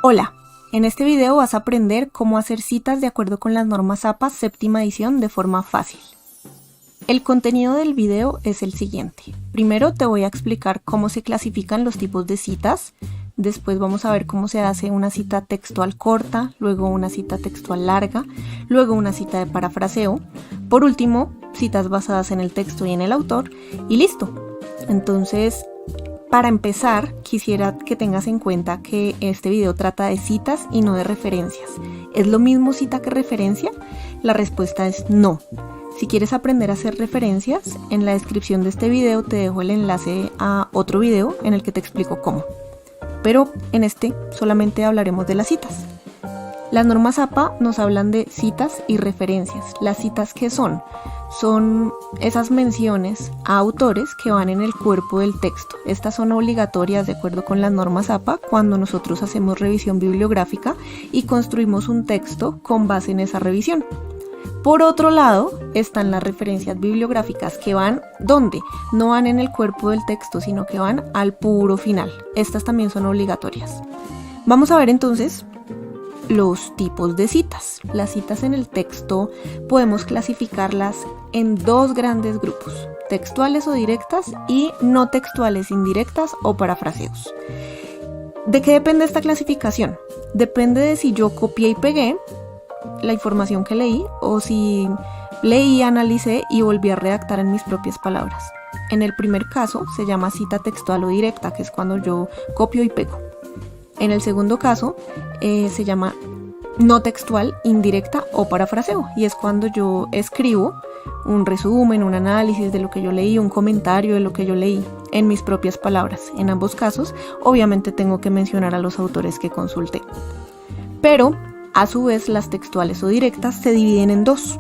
Hola, en este video vas a aprender cómo hacer citas de acuerdo con las normas APA séptima edición de forma fácil. El contenido del video es el siguiente. Primero te voy a explicar cómo se clasifican los tipos de citas. Después vamos a ver cómo se hace una cita textual corta, luego una cita textual larga, luego una cita de parafraseo. Por último, citas basadas en el texto y en el autor y listo. Entonces, para empezar, quisiera que tengas en cuenta que este video trata de citas y no de referencias. ¿Es lo mismo cita que referencia? La respuesta es no. Si quieres aprender a hacer referencias, en la descripción de este video te dejo el enlace a otro video en el que te explico cómo. Pero en este solamente hablaremos de las citas. Las normas APA nos hablan de citas y referencias. ¿Las citas qué son? Son esas menciones a autores que van en el cuerpo del texto. Estas son obligatorias de acuerdo con las normas APA cuando nosotros hacemos revisión bibliográfica y construimos un texto con base en esa revisión. Por otro lado, están las referencias bibliográficas que van, ¿dónde? No van en el cuerpo del texto, sino que van al puro final. Estas también son obligatorias. Vamos a ver entonces los tipos de citas. Las citas en el texto podemos clasificarlas en dos grandes grupos: textuales o directas y no textuales, indirectas o parafraseos. ¿De qué depende esta clasificación? Depende de si yo copié y pegué la información que leí o si leí, analicé y volví a redactar en mis propias palabras. En el primer caso se llama cita textual o directa, que es cuando yo copio y pego. En el segundo caso se llama no textual, indirecta o parafraseo, y es cuando yo escribo un resumen, un análisis de lo que yo leí, un comentario de lo que yo leí en mis propias palabras. En ambos casos, obviamente tengo que mencionar a los autores que consulté. Pero, a su vez, las textuales o directas se dividen en dos: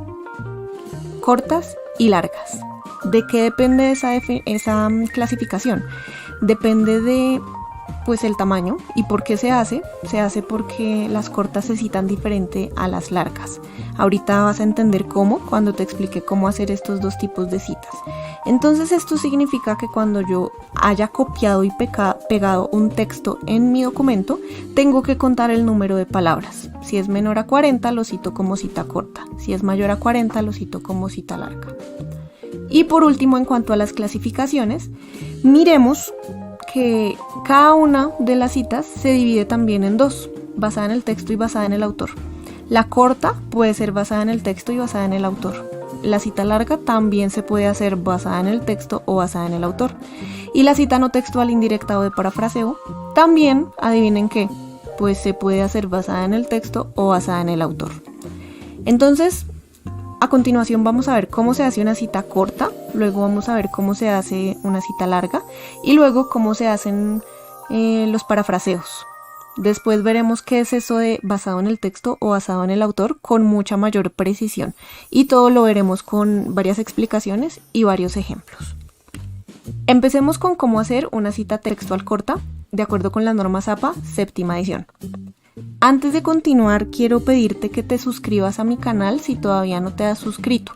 cortas y largas. ¿De qué depende esa clasificación? Depende de el tamaño. ¿Y por qué se hace? Se hace porque las cortas se citan diferente a las largas. Ahorita vas a entender cómo cuando te explique cómo hacer estos dos tipos de citas. Entonces esto significa que cuando yo haya copiado y pegado un texto en mi documento, tengo que contar el número de palabras. Si es menor a 40 lo cito como cita corta, si es mayor a 40 lo cito como cita larga. Y por último, en cuanto a las clasificaciones, miremos que cada una de las citas se divide también en dos: basada en el texto y basada en el autor. La corta puede ser basada en el texto y basada en el autor. La cita larga también se puede hacer basada en el texto o basada en el autor. Y la cita no textual, indirecta o de parafraseo también, adivinen qué, pues se puede hacer basada en el texto o basada en el autor. Entonces, a continuación vamos a ver cómo se hace una cita corta, luego vamos a ver cómo se hace una cita larga y luego cómo se hacen los parafraseos. Después veremos qué es eso de basado en el texto o basado en el autor con mucha mayor precisión, y todo lo veremos con varias explicaciones y varios ejemplos. Empecemos con cómo hacer una cita textual corta de acuerdo con las normas APA séptima edición. Antes de continuar, quiero pedirte que te suscribas a mi canal si todavía no te has suscrito.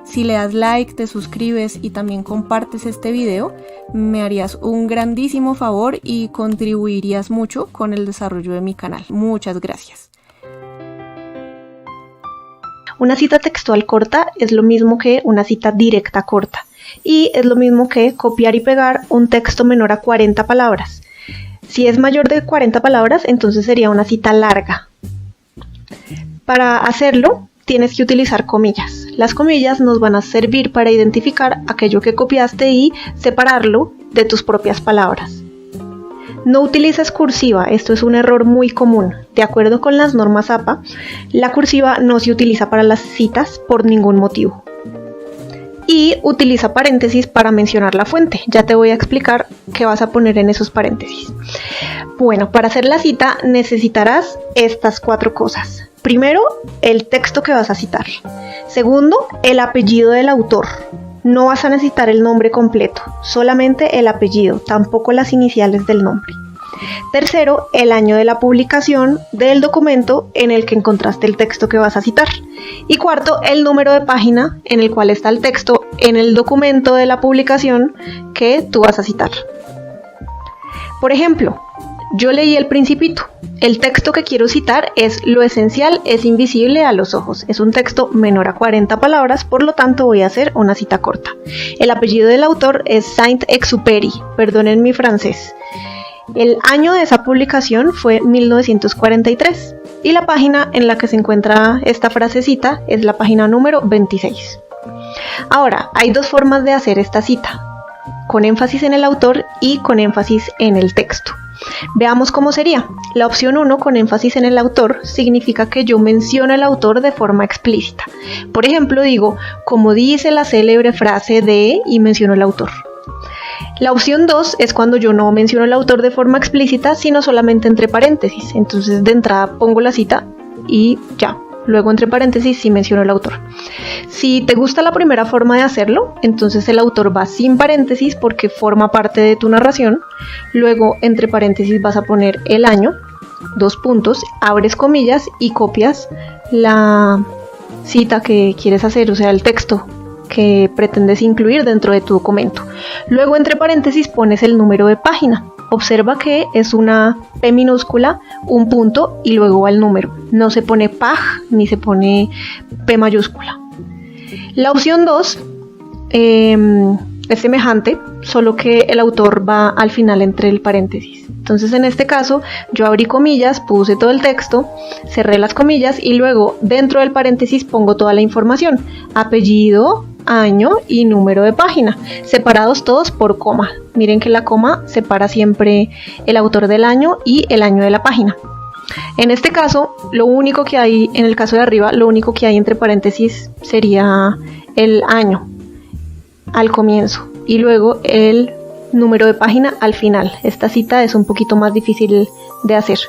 Si le das like, te suscribes y también compartes este video, me harías un grandísimo favor y contribuirías mucho con el desarrollo de mi canal. Muchas gracias. Una cita textual corta es lo mismo que una cita directa corta, y es lo mismo que copiar y pegar un texto menor a 40 palabras. Si es mayor de 40 palabras, entonces sería una cita larga. Para hacerlo, tienes que utilizar comillas. Las comillas nos van a servir para identificar aquello que copiaste y separarlo de tus propias palabras. No utilices cursiva, esto es un error muy común. De acuerdo con las normas APA, la cursiva no se utiliza para las citas por ningún motivo. Y utiliza paréntesis para mencionar la fuente. Ya te voy a explicar qué vas a poner en esos paréntesis. Bueno, para hacer la cita necesitarás estas 4 cosas. Primero, el texto que vas a citar. Segundo, el apellido del autor. No vas a necesitar el nombre completo, solamente el apellido, tampoco las iniciales del nombre. Tercero, el año de la publicación del documento en el que encontraste el texto que vas a citar. Y cuarto, el número de página en el cual está el texto en el documento de la publicación que tú vas a citar. Por ejemplo, Yo leí El Principito. El texto que quiero citar es "Lo esencial es invisible a los ojos". Es un texto menor a 40 palabras, por lo tanto voy a hacer una cita corta. El apellido del autor es Saint-Exupéry, perdonen mi francés. El año de esa publicación fue 1943 y la página en la que se encuentra esta frasecita es la página número 26. Ahora, hay dos formas de hacer esta cita: con énfasis en el autor y con énfasis en el texto. Veamos cómo sería. La opción 1, con énfasis en el autor, significa que yo menciono al autor de forma explícita. Por ejemplo, digo, como dice la célebre frase de, y menciono el autor. La opción 2 es cuando yo no menciono el autor de forma explícita, sino solamente entre paréntesis. Entonces, de entrada pongo la cita y ya. Luego entre paréntesis sí menciono el autor. Si te gusta la primera forma de hacerlo, entonces el autor va sin paréntesis porque forma parte de tu narración. Luego entre paréntesis vas a poner el año, 2 puntos, abres comillas y copias la cita que quieres hacer, o sea, el texto que pretendes incluir dentro de tu documento. Luego entre paréntesis pones el número de página. Observa que es una P minúscula, un punto y luego va el número. No se pone pag ni se pone P mayúscula. La opción 2 es semejante, solo que el autor va al final entre el paréntesis. Entonces en este caso yo abrí comillas, puse todo el texto, cerré las comillas y luego dentro del paréntesis pongo toda la información: apellido, año y número de página, separados todos por coma. Miren que la coma separa siempre el autor del año y el año de la página. En este caso, lo único que hay, en el caso de arriba, lo único que hay entre paréntesis sería el año al comienzo y luego el número de página al final. Esta cita es un poquito más difícil de hacer.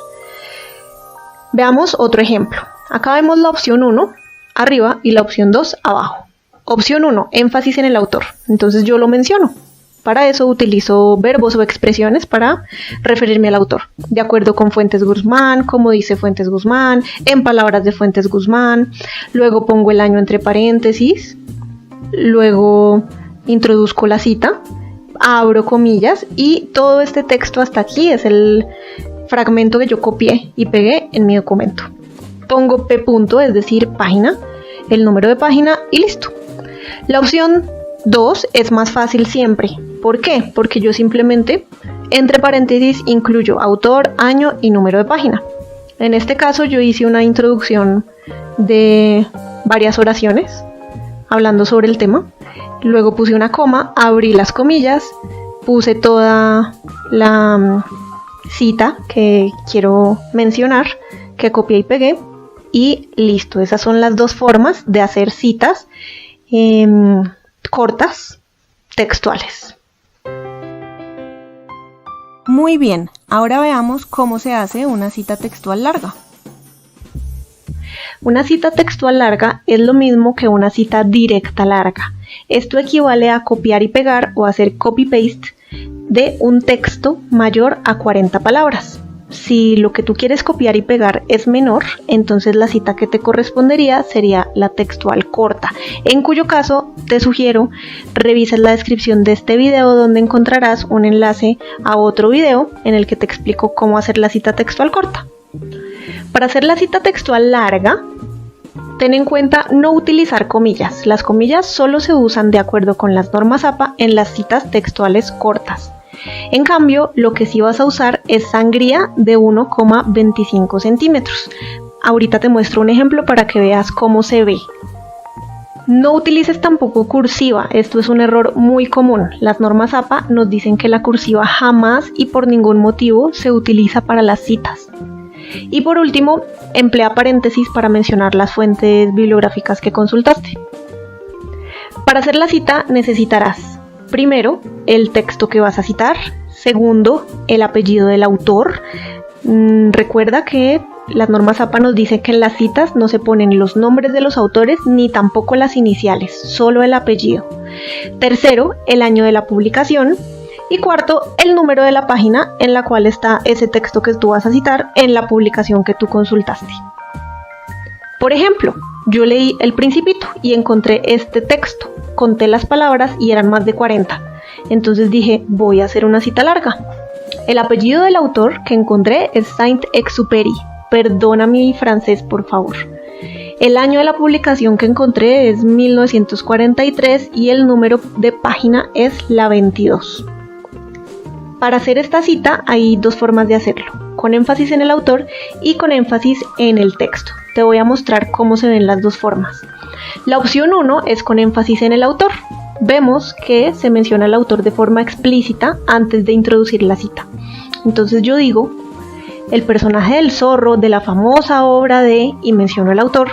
Veamos otro ejemplo. Acá vemos la opción 1 arriba y la opción 2 abajo. Opción 1, énfasis en el autor. Entonces yo lo menciono. Para eso utilizo verbos o expresiones para referirme al autor. De acuerdo con Fuentes Guzmán, como dice Fuentes Guzmán, en palabras de Fuentes Guzmán. Luego pongo el año entre paréntesis. Luego introduzco la cita. Abro comillas y todo este texto hasta aquí es el fragmento que yo copié y pegué en mi documento. Pongo P punto, es decir, página, el número de página y listo. La opción 2 es más fácil siempre. ¿Por qué? Porque yo simplemente entre paréntesis incluyo autor, año y número de página. En este caso yo hice una introducción de varias oraciones hablando sobre el tema. Luego puse una coma, abrí las comillas, puse toda la cita que quiero mencionar, que copié y pegué y listo. Esas son las dos formas de hacer citas cortas, textuales. Muy bien, ahora veamos cómo se hace una cita textual larga. Una cita textual larga es lo mismo que una cita directa larga. Esto equivale a copiar y pegar o hacer copy-paste de un texto mayor a 40 palabras. Si lo que tú quieres copiar y pegar es menor, entonces la cita que te correspondería sería la textual corta, en cuyo caso te sugiero revises la descripción de este video donde encontrarás un enlace a otro video en el que te explico cómo hacer la cita textual corta. Para hacer la cita textual larga, ten en cuenta no utilizar comillas. Las comillas solo se usan de acuerdo con las normas APA en las citas textuales cortas. En cambio, lo que sí vas a usar es sangría de 1,25 centímetros. Ahorita te muestro un ejemplo para que veas cómo se ve. No utilices tampoco cursiva, esto es un error muy común. Las normas APA nos dicen que la cursiva jamás y por ningún motivo se utiliza para las citas. Y por último, emplea paréntesis para mencionar las fuentes bibliográficas que consultaste. Para hacer la cita necesitarás, primero, el texto que vas a citar. Segundo, el apellido del autor. Recuerda que las normas APA nos dicen que en las citas no se ponen los nombres de los autores ni tampoco las iniciales, solo el apellido. Tercero, el año de la publicación. Y cuarto, el número de la página en la cual está ese texto que tú vas a citar en la publicación que tú consultaste. Por ejemplo, yo leí El Principito y encontré este texto. Conté las palabras y eran más de 40. Entonces dije, voy a hacer una cita larga. El apellido del autor que encontré es Saint-Exupéry. Perdona mi francés, por favor. El año de la publicación que encontré es 1943 y el número de página es la 22. Para hacer esta cita hay dos formas de hacerlo, con énfasis en el autor y con énfasis en el texto. Te voy a mostrar cómo se ven las dos formas. La opción 1 es con énfasis en el autor. Vemos que se menciona al autor de forma explícita antes de introducir la cita. Entonces yo digo, el personaje del zorro de la famosa obra de, y menciono el autor,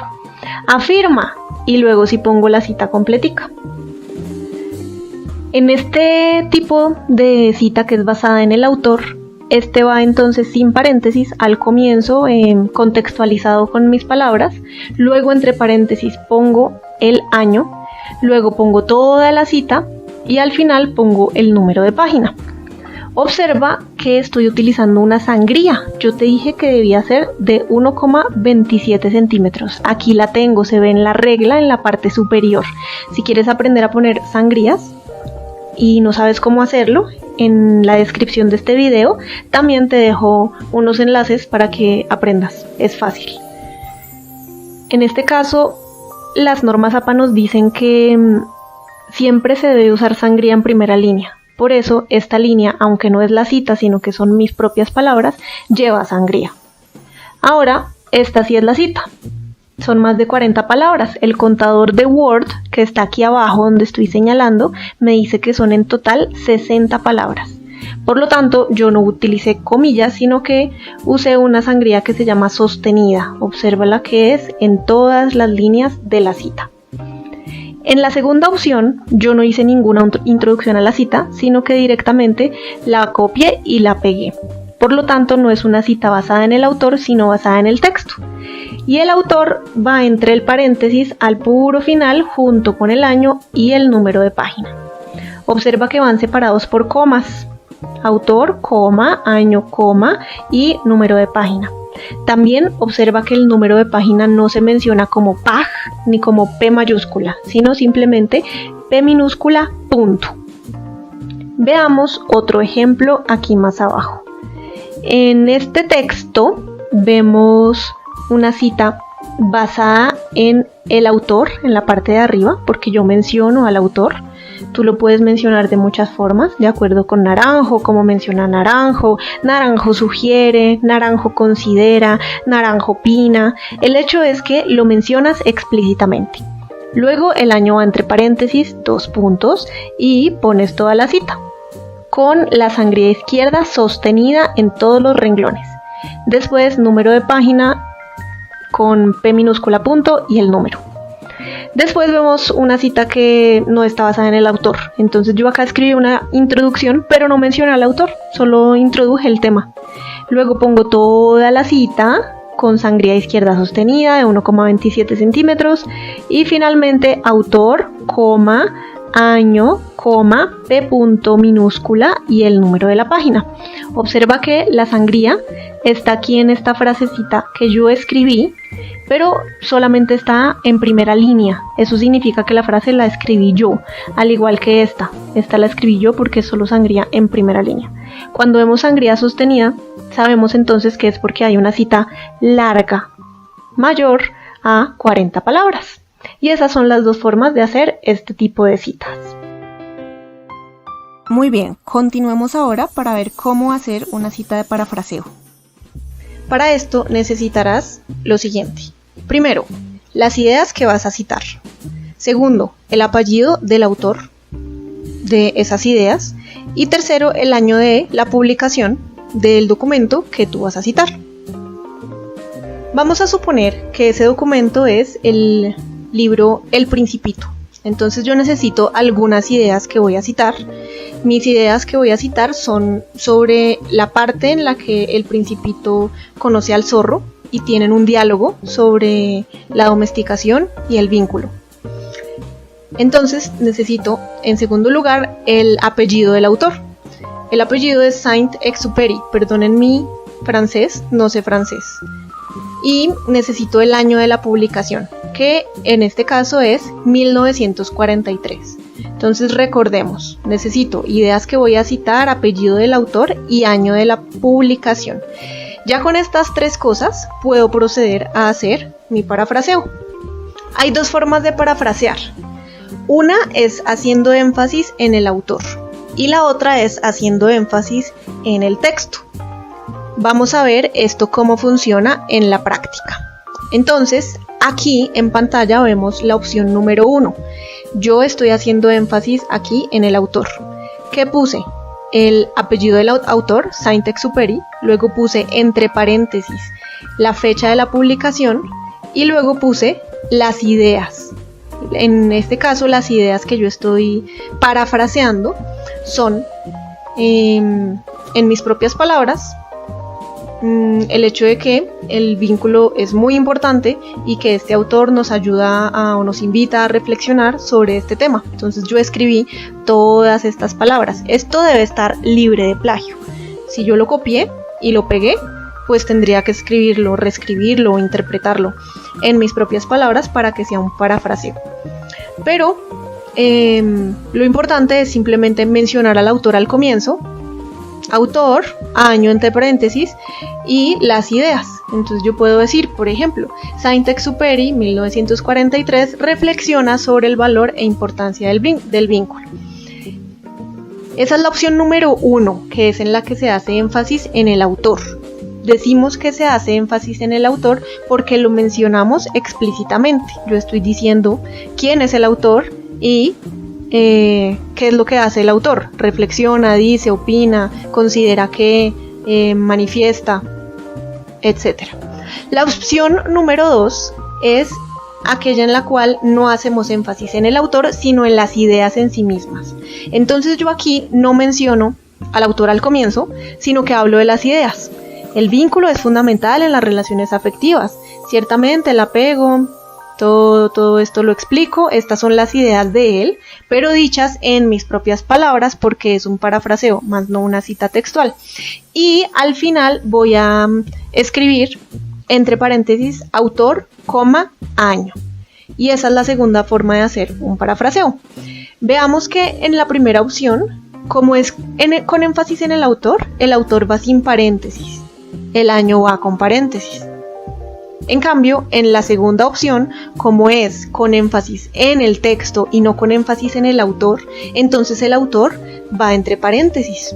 afirma, y luego sí pongo la cita completica. En este tipo de cita que es basada en el autor, este va entonces sin paréntesis al comienzo, contextualizado con mis palabras, luego entre paréntesis pongo el año, luego pongo toda la cita y al final pongo el número de página. Observa que estoy utilizando una sangría. Yo te dije que debía ser de 1,27 centímetros. Aquí la tengo, se ve en la regla en la parte superior. Si quieres aprender a poner sangrías y no sabes cómo hacerlo, en la descripción de este video también te dejo unos enlaces para que aprendas. Es fácil. En este caso, las normas APA nos dicen que siempre se debe usar sangría en primera línea. Por eso, esta línea, aunque no es la cita, sino que son mis propias palabras, lleva sangría. Ahora, esta sí es la cita. Son más de 40 palabras. El contador de Word, que está aquí abajo donde estoy señalando, me dice que son en total 60 palabras. Por lo tanto, yo no utilicé comillas, sino que usé una sangría que se llama sostenida. Observa la que es en todas las líneas de la cita. En la segunda opción, yo no hice ninguna introducción a la cita, sino que directamente la copié y la pegué. Por lo tanto, no es una cita basada en el autor, sino basada en el texto. Y el autor va entre el paréntesis al puro final junto con el año y el número de página. Observa que van separados por comas. Autor, coma, año, coma y número de página. También observa que el número de página no se menciona como PAG ni como P mayúscula, sino simplemente P minúscula, punto. Veamos otro ejemplo aquí más abajo. En este texto vemos una cita basada en el autor, en la parte de arriba, porque yo menciono al autor. Tú lo puedes mencionar de muchas formas, de acuerdo con Naranjo, como menciona Naranjo, Naranjo sugiere, Naranjo considera, Naranjo opina. El hecho es que lo mencionas explícitamente. Luego el año va entre paréntesis, 2 puntos, y pones toda la cita, con la sangría izquierda sostenida en todos los renglones. Después número de página con P minúscula punto y el número. Después vemos una cita que no está basada en el autor. Entonces yo acá escribí una introducción, pero no mencioné al autor, solo introduje el tema. Luego pongo toda la cita con sangría izquierda sostenida de 1,27 centímetros y finalmente autor, coma, año, coma, P punto minúscula y el número de la página. Observa que la sangría está aquí en esta frasecita que yo escribí, pero solamente está en primera línea. Eso significa que la frase la escribí yo, al igual que esta la escribí yo porque es solo sangría en primera línea. Cuando vemos sangría sostenida, sabemos entonces que es porque hay una cita larga, mayor a 40 palabras. Y esas son las dos formas de hacer este tipo de citas. Muy bien, continuemos ahora para ver cómo hacer una cita de parafraseo. Para esto necesitarás lo siguiente. Primero, las ideas que vas a citar. Segundo, el apellido del autor de esas ideas. Y tercero, el año de la publicación del documento que tú vas a citar. Vamos a suponer que ese documento es el libro El Principito. Entonces yo necesito algunas ideas que voy a citar. Mis ideas que voy a citar son sobre la parte en la que el Principito conoce al zorro y tienen un diálogo sobre la domesticación y el vínculo. Entonces necesito, en segundo lugar, el apellido del autor. El apellido es Saint-Exupéry, perdonen mi francés, no sé francés. Y necesito el año de la publicación, que en este caso es 1943. Entonces recordemos, necesito ideas que voy a citar, apellido del autor y año de la publicación. Ya con estas tres cosas puedo proceder a hacer mi parafraseo. Hay dos formas de parafrasear. Una es haciendo énfasis en el autor y la otra es haciendo énfasis en el texto. Vamos a ver esto cómo funciona en la práctica. Entonces, aquí en pantalla vemos la opción número 1. Yo estoy haciendo énfasis aquí en el autor. ¿Qué puse? El apellido del autor, Saint-Exupéry, luego puse entre paréntesis la fecha de la publicación y luego puse las ideas. En este caso, las ideas que yo estoy parafraseando son, en mis propias palabras, el hecho de que el vínculo es muy importante y que este autor nos ayuda o nos invita a reflexionar sobre este tema. Entonces yo escribí todas estas palabras. Esto debe estar libre de plagio. Si yo lo copié y lo pegué, pues tendría que escribirlo, reescribirlo o interpretarlo en mis propias palabras para que sea un parafraseo. Pero lo importante es simplemente mencionar al autor al comienzo, autor, año entre paréntesis y las ideas. Entonces yo puedo decir, por ejemplo, Saint-Exupéry, 1943, reflexiona sobre el valor e importancia del vínculo. Esa es la opción número 1, que es en la que se hace énfasis en el autor. Decimos que se hace énfasis en el autor porque lo mencionamos explícitamente. Yo estoy diciendo quién es el autor y qué es lo que hace el autor. Reflexiona, dice, opina, considera que, manifiesta, etc. La opción número 2 es aquella en la cual no hacemos énfasis en el autor, sino en las ideas en sí mismas. Entonces yo aquí no menciono al autor al comienzo, sino que hablo de las ideas. El vínculo es fundamental en las relaciones afectivas. Ciertamente el apego, todo esto lo explico. Estas son las ideas de él, pero dichas en mis propias palabras porque es un parafraseo, más no una cita textual. Y al final voy a escribir entre paréntesis autor, año. Y esa es la segunda forma de hacer un parafraseo. Veamos que en la primera opción, como es con énfasis en el autor va sin paréntesis. El año va con paréntesis. En cambio, en la segunda opción, como es con énfasis en el texto y no con énfasis en el autor, entonces el autor va entre paréntesis.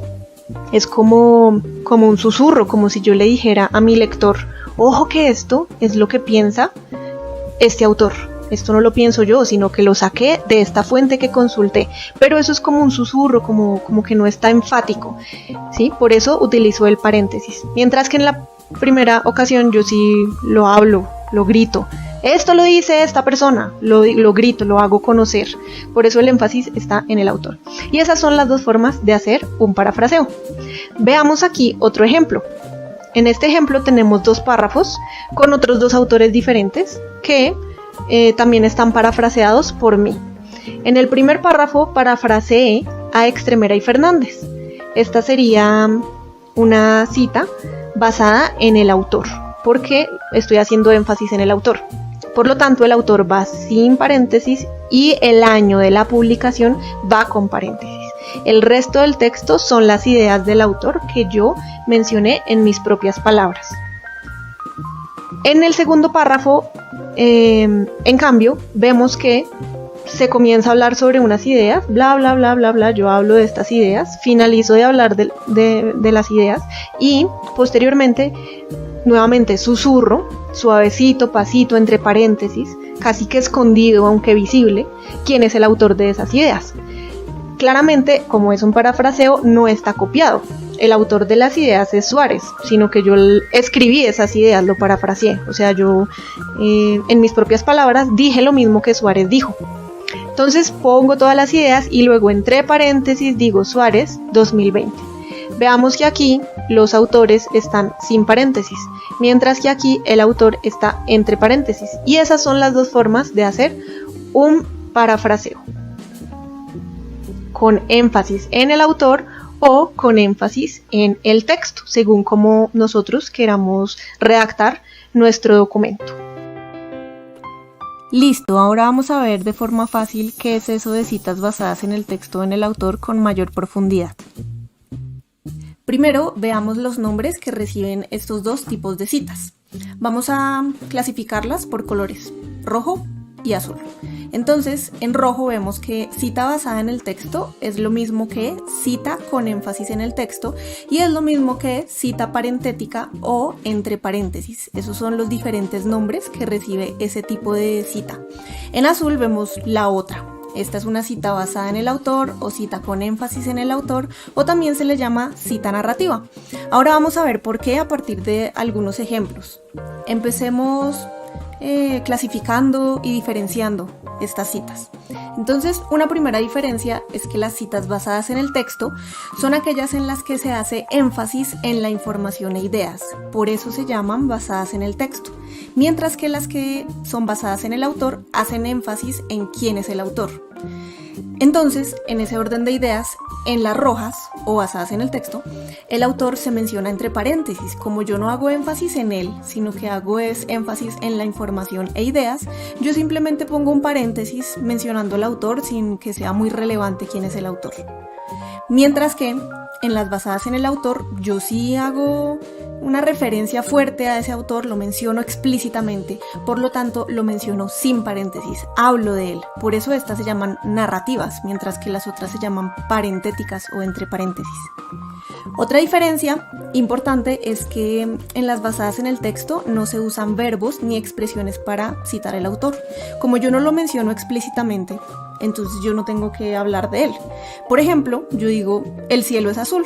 Es como un susurro, como si yo le dijera a mi lector, ojo que esto es lo que piensa este autor. Esto no lo pienso yo, sino que lo saqué de esta fuente que consulté. Pero eso es como un susurro, como que no está enfático, ¿sí? Por eso utilizo el paréntesis. Mientras que en la primera ocasión yo sí lo hablo, lo grito. Esto lo dice esta persona, lo grito, lo hago conocer. Por eso el énfasis está en el autor. Y esas son las dos formas de hacer un parafraseo. Veamos aquí otro ejemplo. En este ejemplo tenemos dos párrafos con otros dos autores diferentes que también están parafraseados por mí. En el primer párrafo parafraseé a Extremera y Fernández. Esta sería una cita basada en el autor, porque estoy haciendo énfasis en el autor. Por lo tanto, el autor va sin paréntesis y el año de la publicación va con paréntesis. El resto del texto son las ideas del autor que yo mencioné en mis propias palabras. En el segundo párrafo, en cambio, vemos que se comienza a hablar sobre unas ideas, bla, bla, bla, bla, bla, yo hablo de estas ideas, finalizo de hablar de las ideas y posteriormente, nuevamente susurro, suavecito, pasito, entre paréntesis, casi que escondido, aunque visible, quién es el autor de esas ideas. Claramente, como es un parafraseo, no está copiado. El autor de las ideas es Suárez, sino que yo escribí esas ideas, lo parafraseé. O sea, yo en mis propias palabras dije lo mismo que Suárez dijo. Entonces pongo todas las ideas y luego entre paréntesis digo Suárez 2020. Veamos que aquí los autores están sin paréntesis, mientras que aquí el autor está entre paréntesis. Y esas son las dos formas de hacer un parafraseo. Con énfasis en el autor o con énfasis en el texto, según como nosotros queramos redactar nuestro documento. Listo, ahora vamos a ver de forma fácil qué es eso de citas basadas en el texto o en el autor con mayor profundidad. Primero, veamos los nombres que reciben estos dos tipos de citas. Vamos a clasificarlas por colores, rojo y azul. Entonces, en rojo vemos que cita basada en el texto es lo mismo que cita con énfasis en el texto y es lo mismo que cita parentética o entre paréntesis. Esos son los diferentes nombres que recibe ese tipo de cita. En azul vemos la otra. Esta es una cita basada en el autor o cita con énfasis en el autor o también se le llama cita narrativa. Ahora vamos a ver por qué a partir de algunos ejemplos. Empecemos clasificando y diferenciando estas citas. Entonces, una primera diferencia es que las citas basadas en el texto son aquellas en las que se hace énfasis en la información e ideas, por eso se llaman basadas en el texto, mientras que las que son basadas en el autor hacen énfasis en quién es el autor. Entonces, en ese orden de ideas, en las rojas o basadas en el texto, el autor se menciona entre paréntesis. Como yo no hago énfasis en él, sino que hago es énfasis en la información e ideas, yo simplemente pongo un paréntesis mencionando al autor sin que sea muy relevante quién es el autor. Mientras que en las basadas en el autor, yo sí hago una referencia fuerte a ese autor, lo menciono explícitamente, por lo tanto lo menciono sin paréntesis, hablo de él. Por eso estas se llaman narrativas, mientras que las otras se llaman parentéticas o entre paréntesis. Otra diferencia importante es que en las basadas en el texto no se usan verbos ni expresiones para citar al autor. Como yo no lo menciono explícitamente, entonces yo no tengo que hablar de él. Por ejemplo, yo digo, el cielo es azul.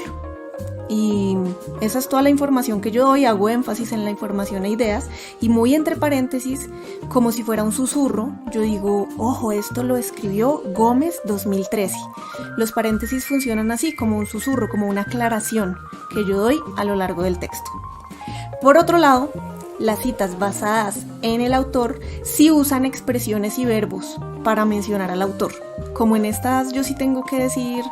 Y esa es toda la información que yo doy, hago énfasis en la información e ideas y muy entre paréntesis, como si fuera un susurro, yo digo, ojo, esto lo escribió Gómez 2013. Los paréntesis funcionan así, como un susurro, como una aclaración que yo doy a lo largo del texto. Por otro lado, las citas basadas en el autor sí usan expresiones y verbos para mencionar al autor. Como en estas yo sí tengo que decir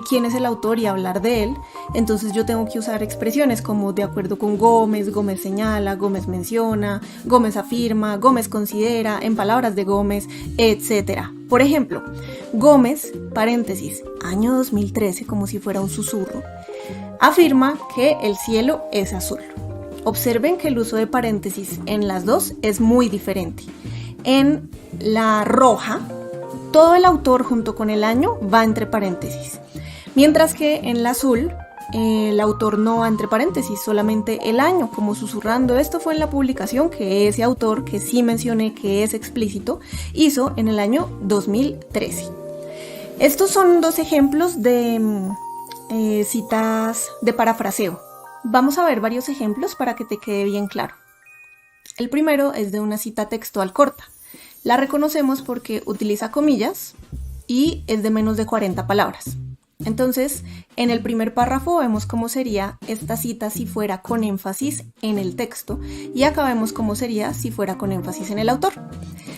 quién es el autor y hablar de él, entonces yo tengo que usar expresiones como de acuerdo con Gómez, Gómez señala, Gómez menciona, Gómez afirma, Gómez considera, en palabras de Gómez, etc. Por ejemplo, Gómez, paréntesis, año 2013, como si fuera un susurro, afirma que el cielo es azul. Observen que el uso de paréntesis en las dos es muy diferente. En la roja, todo el autor junto con el año va entre paréntesis, mientras que en la azul el autor no va entre paréntesis, solamente el año, como susurrando. Esto fue en la publicación que ese autor, que sí mencioné que es explícito, hizo en el año 2013. Estos son dos ejemplos de citas de parafraseo. Vamos a ver varios ejemplos para que te quede bien claro. El primero es de una cita textual corta. La reconocemos porque utiliza comillas y es de menos de 40 palabras. Entonces, en el primer párrafo vemos cómo sería esta cita si fuera con énfasis en el texto y acá vemos cómo sería si fuera con énfasis en el autor.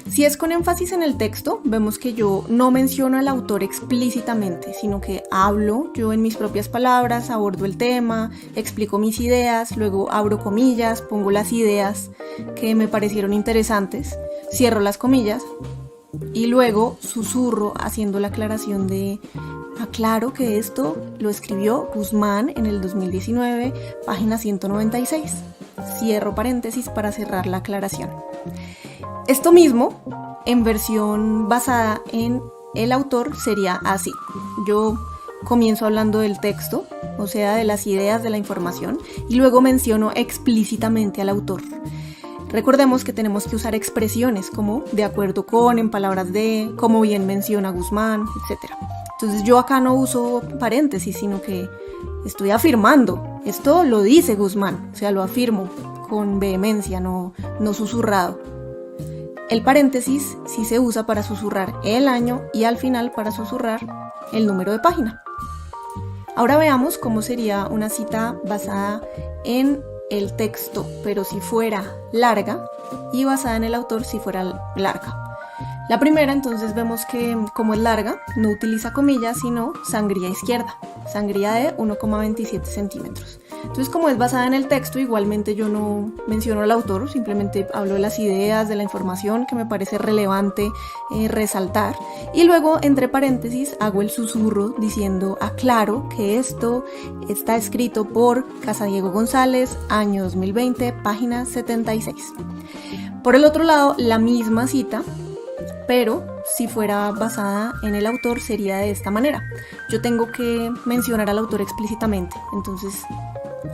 Si es con énfasis en el texto, vemos que yo no menciono al autor explícitamente, sino que hablo yo en mis propias palabras, abordo el tema, explico mis ideas, luego abro comillas, pongo las ideas que me parecieron interesantes, cierro las comillas y luego susurro haciendo la aclaración de aclaro que esto lo escribió Guzmán en el 2019, página 196. Cierro paréntesis para cerrar la aclaración. Esto mismo, en versión basada en el autor, sería así. Yo comienzo hablando del texto, o sea, de las ideas, de la información, y luego menciono explícitamente al autor. Recordemos que tenemos que usar expresiones como de acuerdo con, en palabras de, como bien menciona Guzmán, etc. Entonces yo acá no uso paréntesis, sino que estoy afirmando. Esto lo dice Guzmán, o sea, lo afirmo con vehemencia, no susurrado. El paréntesis sí se usa para susurrar el año y al final para susurrar el número de página. Ahora veamos cómo sería una cita basada en el texto, pero si fuera larga, y basada en el autor si fuera larga. La primera, entonces, vemos que como es larga, no utiliza comillas, sino sangría izquierda, sangría de 1,27 centímetros. Entonces, como es basada en el texto, igualmente yo no menciono al autor, simplemente hablo de las ideas, de la información que me parece relevante resaltar. Y luego, entre paréntesis, hago el susurro diciendo, aclaro que esto está escrito por Casadiego González, año 2020, página 76. Por el otro lado, la misma cita, pero si fuera basada en el autor sería de esta manera. Yo tengo que mencionar al autor explícitamente, entonces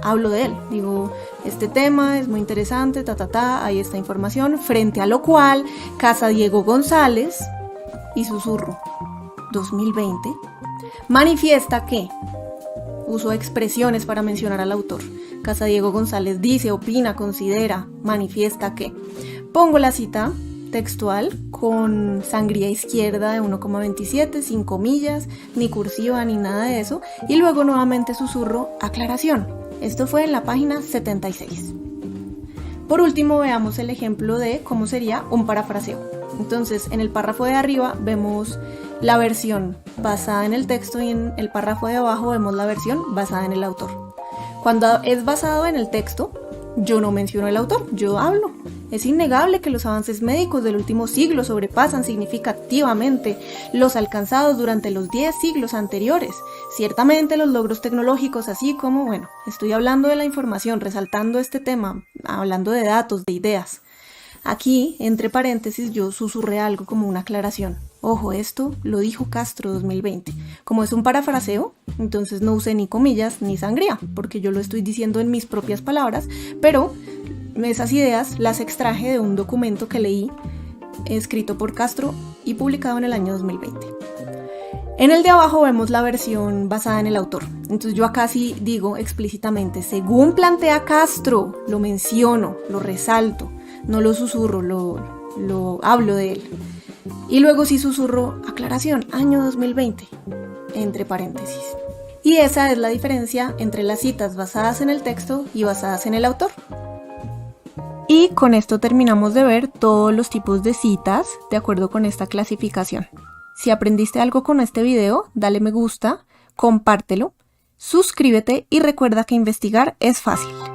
hablo de él, digo, este tema es muy interesante, ahí está información, frente a lo cual Casadiego González, y susurro, 2020, manifiesta que, uso expresiones para mencionar al autor, Casadiego González dice, opina, considera, manifiesta que, pongo la cita textual con sangría izquierda de 1,27, sin comillas, ni cursiva, ni nada de eso, y luego nuevamente susurro, aclaración. Esto fue en la página 76. Por último, veamos el ejemplo de cómo sería un parafraseo. Entonces, en el párrafo de arriba vemos la versión basada en el texto y en el párrafo de abajo vemos la versión basada en el autor. Cuando es basado en el texto, yo no menciono el autor, yo hablo. Es innegable que los avances médicos del último siglo sobrepasan significativamente los alcanzados durante los 10 siglos anteriores. Ciertamente los logros tecnológicos, así como, estoy hablando de la información, resaltando este tema, hablando de datos, de ideas. Aquí, entre paréntesis, yo susurré algo como una aclaración. Ojo, esto lo dijo Castro 2020. Como es un parafraseo, entonces no usé ni comillas ni sangría, porque yo lo estoy diciendo en mis propias palabras, pero esas ideas las extraje de un documento que leí, escrito por Castro y publicado en el año 2020. En el de abajo vemos la versión basada en el autor. Entonces yo acá sí digo explícitamente, según plantea Castro, lo menciono, lo resalto, no lo susurro, lo hablo de él. Y luego sí susurro, aclaración, año 2020, entre paréntesis. Y esa es la diferencia entre las citas basadas en el texto y basadas en el autor. Y con esto terminamos de ver todos los tipos de citas de acuerdo con esta clasificación. Si aprendiste algo con este video, dale me gusta, compártelo, suscríbete y recuerda que investigar es fácil.